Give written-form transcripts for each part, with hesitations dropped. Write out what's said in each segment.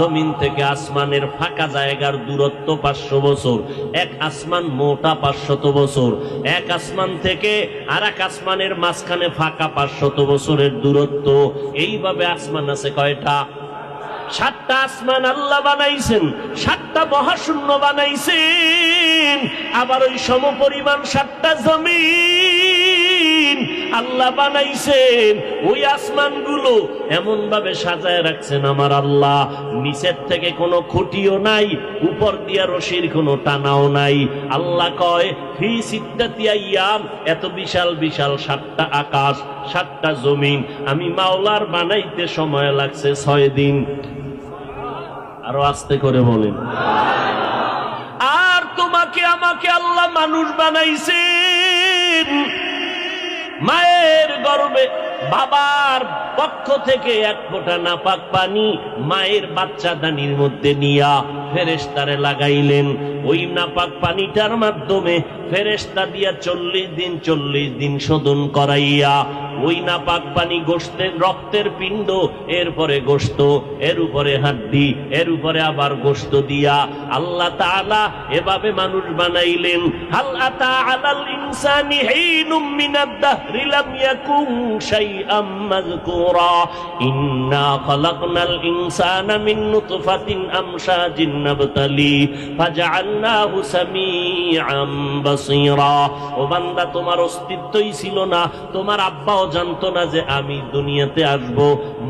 জমিন থেকে আসমানের ফাঁকা জায়গার দূরত্ব 500 বছর। এক আসমান মোটা 500 বছর। এক আসমান থেকে আর এক আসমানের মাঝখানে ফাঁকা 500 বছরের দূরত্ব। এইভাবে আসমান আছে কয়টা? 7টা আসমান আল্লাহ বানাইছেন, 7টা মহাশূন্য বানাইছেন। আবার ওই সমপরিমাণ 7টা জমিন আল্লাহ বানাইছেন। ওই আসমানগুলো এমন ভাবে সাজায় রাখছেন আমার আল্লাহ, নিচের থেকে কোনো খুঁটিও নাই, উপর দিয়া রশির কোনো টানাও নাই। আল্লাহ কয় ফি সিদ্দাতি আইয়াম, এত বিশাল বিশাল 7টা আকাশ, 7টা জমিন আমি মাওলার বানাইতে সময় লাগছে 6 দিন। আরো আস্তে করে বলেন। আর তোমাকে আমাকে আল্লাহ মানুষ বানাইছেন। মায়ের গর্ভে বাবার পক্ষ থেকে এক ফোঁটা নাপাক পানি মায়ের বাচ্চাদানির মধ্যে নিয়া ফেরেশতারে লাগাইলেন। ওই নাপাক পানিটার মাধ্যমে ফেরেশতা দিয়া 40 দিন শোধন করাইয়া ওই নাপাক পানি গোশতের রক্তের পিণ্ড, এরপরে গোশত, এর উপরে হাড্ডি, এর উপরে আবার গোশত দিয়া আল্লাহ তাআলা এভাবে মানুষ বানাইলেন। হাল আতা আলাল ইনসানি হিনুম মিনাদ দাহরি লাম ইয়াকুন শাইআম মাযকুরা ইন্না খালাকনাল ইনসানা মিন নুতফাতিন আমশাজিন নাবতালি ফাজআলনাহু সামিআম বাসীরা। ও বান্দা, তোমার অস্তিত্বই ছিল না, তোমার আব্বাও জানতো না যে আমি দুনিয়াতে আসব,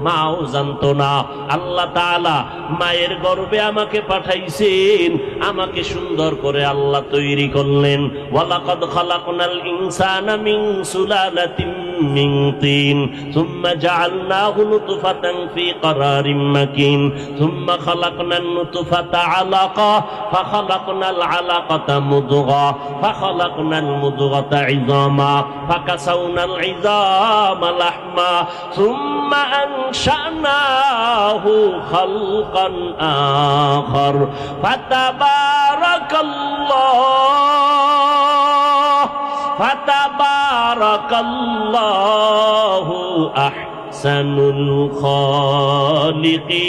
মাও জানতো না। আল্লাহ তাআলা মায়ের গর্ভে আমাকে পাঠাইছেন, আমাকে সুন্দর করে আল্লাহ তৈরি করলেন। ওয়ালাকাদ খালাকনাল ইনসানা মিন সুলালাতিন মিন তিন সুম্মা জাআলনাহু নুতফাতান ফি ক্বারারিম মাকিন সুম্মা খালাকনান নুতফাতা আলাকা ফাখালাকনাল আলাকাতা মুদগা ফাখালাকনাল মুদগাতা ইযামা ফাকাসাউনাল ইযামা লাহমা সুম্মা আনশানাহু খালকান আখার ফাতাবারাকাল্লাহু আহসানুল খালিকিন।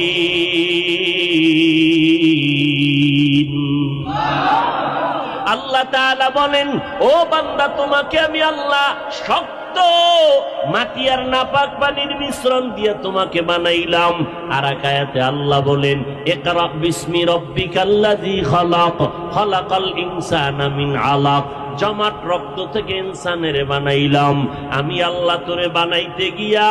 আল্লাহ তাআলা বলেন, ও বান্দা, তোমাকে আমি আল্লাহ শক্ত মাটি আর নাপাক পানির মিশ্রণ দিয়ে তোমাকে বানাইলাম। আর এক আয়াতে আল্লাহ বলেন, ইকরা বিসমি রাব্বিকাল্লাযী খালাক খালাকাল ইনসানা মিন আলাক। জমাট রক্ত থেকে ইনসানের বানাইলাম। আমি আল্লাহ তোরে বানাইতে গিয়া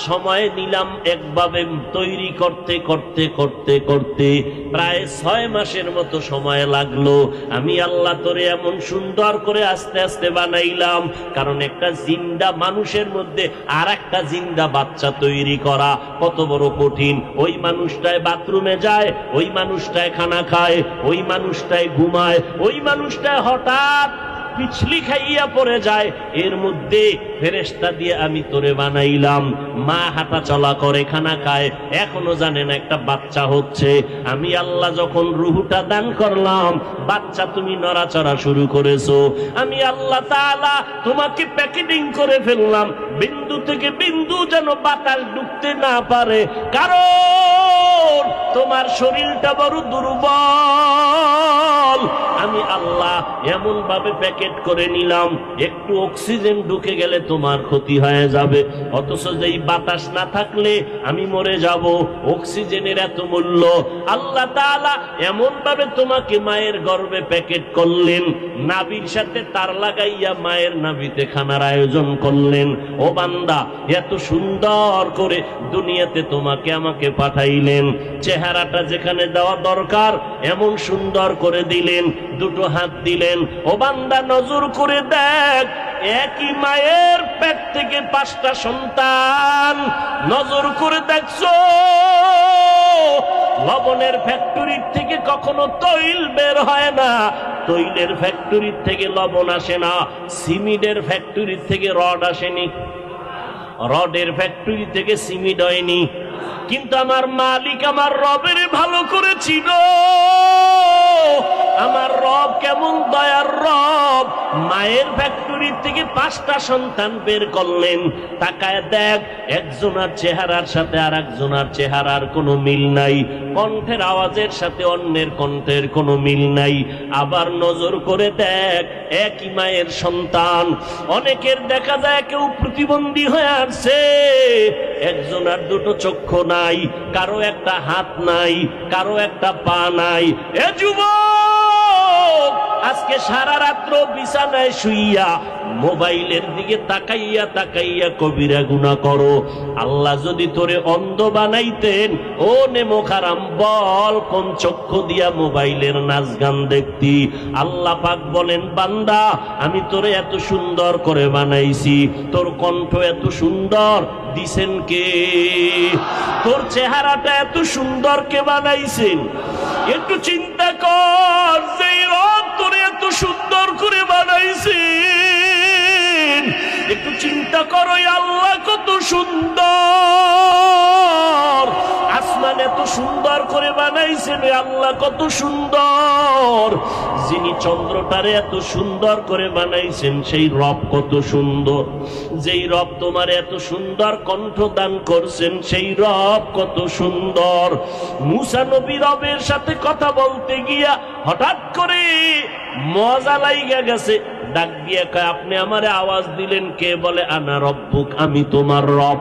সময় নিলাম একভাবে তৈরি করতে করতে করতে করতে প্রায় 6 মাসের মতো সময় লাগলো। আমি আল্লাহ তোরে এমন সুন্দর করে আস্তে আস্তে বানাইলাম, কারণ একটা জিন্দা মানুষের মধ্যে আর একটা জিন্দা বাচ্চা তৈরি করা কত বড় কঠিন। ওই মানুষটায় বাথরুমে যায়, ওই মানুষটায় খানা খায়, ওই মানুষটায় ঘুমায়, ওই মানুষটায় হঠাৎ পিছলি খাইয়া পড়ে যায়। এর মধ্যে ফেরেশতা দিয়ে আমি তোরে বানাইলাম। মা হাঁটা চলা করে, খানা খায়, এখনো জানে না একটা বাচ্চা হচ্ছে। আমি আল্লাহ যখন রুহুটা দান করলাম, বাচ্চা তুমি নড়াচড়া শুরু করেছো। আমি আল্লাহ তাআলা তোমাকে প্যাকেটিং করে ফেললাম, বিন্দু থেকে বিন্দু যেন বাতাস ঢুকতে না পারে, কারণ তোমার শরীরটা বড় দুর্বল। আমি আল্লাহ এমন ভাবে প্যাকেট করে নিলাম, একটু অক্সিজেন ঢুকে গেলে তোমার ক্ষতি হয়ে যাবে, অথচ যেই বাতাস না থাকলে আমি মরে যাব। অক্সিজেনের এত মূল্য। আল্লাহ তাআলা এমন ভাবে তোমাকে মায়ের গর্ভে প্যাকেট করলেন, নাভির সাথে তার লাগাইয়া মায়ের নাভিতে খানার আয়োজন করলেন। ও বান্দা, এত সুন্দর করে দুনিয়াতে তোমাকে আমাকে পাঠাইলেন। চেহারাটা যেখানে দেওয়া দরকার এমন সুন্দর করে দিলেন, দুটো হাত দিলেন। ও বান্দা, নজর করে দেখ, একই মায়ের পেট থেকে 5টা সন্তান। নজর করে দেখছো, লবণের ফ্যাক্টরির থেকে কখনো তৈল বের হয় না, তৈলের ফ্যাক্টরির থেকে লবণ আসে না, সিমেন্টের ফ্যাক্টরির থেকে রড আসেনি, রডের ফ্যাক্টরি থেকে সিমেন্ট হয়নি, কিন্তু আমার মালিক আমার রবের ভালো করে চিনো। আমার রব কেমন দয়ার রব। মায়ের ফ্যাক্টরি থেকে 5টা সন্তান বের করলেন। তাকায় দেখ, একজনের চেহারার সাথে আর একজনের চেহারার কোনো মিল নাই, কণ্ঠের আওয়াজের সাথে অন্যের কণ্ঠের কোনো মিল নাই। আবার নজর করে দেখ, একই মায়ের সন্তান। অনেকের দেখা যায় কেউ প্রতিবন্ধী হয়ে আসছে, একজনের 2টো চক্ষু নাই, কারো একটা হাত নাই, কারো একটা পা নাই। এ যুবক, আজকে সারা রাত্র বিছানায় শুইয়া মোবাইলের দিকে তাকাইয়া তাকাইয়া কবিরা গুনাহ করো। আল্লাহ যদি তোরে অন্ধ বানাইতেন, ও নেমো খারাম বল, কোন চক্ষু দিয়া মোবাইলের নাচ গান দেখতি? আল্লাহ পাক বলেন, বান্দা আমি তোরে এত সুন্দর করে বানাইছি, তোর কণ্ঠ এত সুন্দর দিছেন কে? তোর চেহারাটা এত সুন্দর কে বানাইছেন? একটু চিন্তা কর, যে রব তোরে এত সুন্দর করে বানাইছেন, একটু চিন্তা করো আল্লাহ কত সুন্দর। আসমান এত সুন্দর করে বানাইছেন, আল্লাহ কত সুন্দর। যিনি চন্দ্রটারে এত সুন্দর করে বানাইছেন, সেই রব কত সুন্দর। যেই রব তোমার এত সুন্দর কণ্ঠ দান করছেন, সেই রব কত সুন্দর। মুসা নবী রবের সাথে কথা বলতে গিয়া হঠাৎ করে মজা লাইগা গেছে, ডাক দিয়ে কয়, আপনি আমারে আওয়াজ দিলেন কে? বলে, আনা রব্বুক, আমি তোমার রব।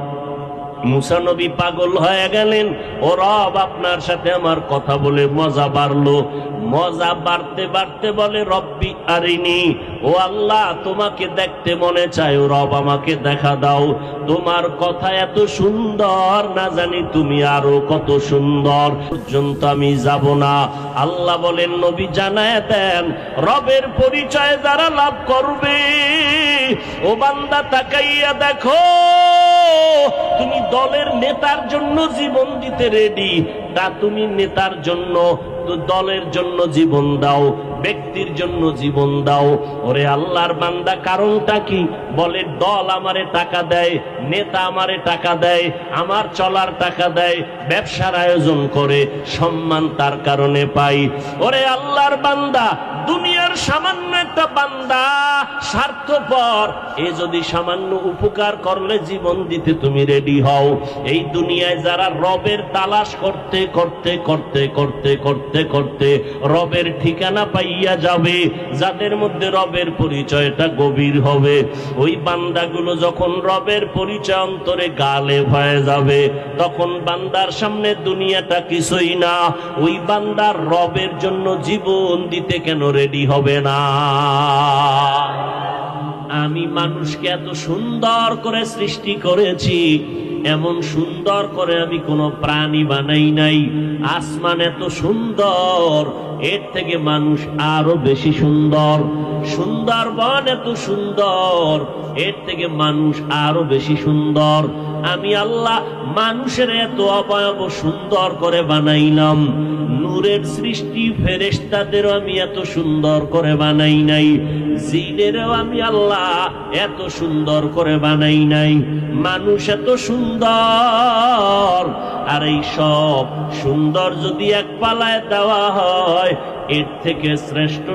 মুসা নবী পাগল হয়ে গেলেন, ও রব আপনার সাথে আমার কথা বলে মজা বাড়লো। মজা বাড়তে বাড়তে বলে, রব্বি আরিনি, ও আল্লাহ তোমাকে দেখতে মনে চায়, ও রব আমাকে দেখা দাও। তোমার কথা এত সুন্দর, না জানি তুমি আরো কত সুন্দর, পর্যন্ত আমি যাব না। আল্লাহ বলেন, নবী জানায় দেন, রবের পরিচয় যারা লাভ করবে, ও বান্দা তাকাইয়া দেখো, তুমি দলের নেতার জন্য জীবন দিতে রেডি, তা তুমি নেতার জন্য, দলের জন্য জীবন দাও, ব্যক্তির জন্য জীবন দাও। ওরে আল্লাহর বান্দা, কারণটা কি? বলে, দল আমারে টাকা দেয়, নেতা আমারে টাকা দেয়, আমার চলার টাকা দেয়, ব্যবসার আয়োজন করে, সম্মান তার কারণে পাই। ওরে আল্লাহর বান্দা, দুনিয়ার সামান্য একটা বান্দা স্বার্থপর, এ যদি সামান্য উপকার করলে জীবন দিতে তুমি রেডি হও। এই দুনিয়ায় যারা রবের তালাশ করতে করতে করতে করতে করতে করতে রবের ঠিকানা পাইয়া যাবে, যাদের মধ্যে রবের পরিচয়টা গভীর হবে, ওই বান্দাগুলো যখন রবের পরিচয় অন্তরে গালে হয়ে যাবে, তখন বান্দার সামনে দুনিয়াটা কিছুই না। ওই বান্দার রবের জন্য জীবন দিতে কেন রেডি হবে না? আমি মানুষকে এত সুন্দর করে সৃষ্টি করেছি, এমন সুন্দর করে আমি কোনো প্রাণী বানাই নাই। আসমান এত সুন্দর, এর থেকে মানুষ আরো বেশি সুন্দর। সুন্দরবন এত সুন্দর, এর থেকে মানুষ আরো বেশি সুন্দর। আমি আল্লাহ মানুষের এত অবয়ব সুন্দর করে বানাইলাম। নূরের সৃষ্টি ফেরেশতাদেরও আমি এত সুন্দর করে বানাই নাই, জিনেরও আমি আল্লাহ এত সুন্দর করে বানাই নাই। মানুষ এত সুন্দর, আর এই সব সুন্দর যদি এক পালায় দেওয়া হয়, এর থেকে শ্রেষ্ঠ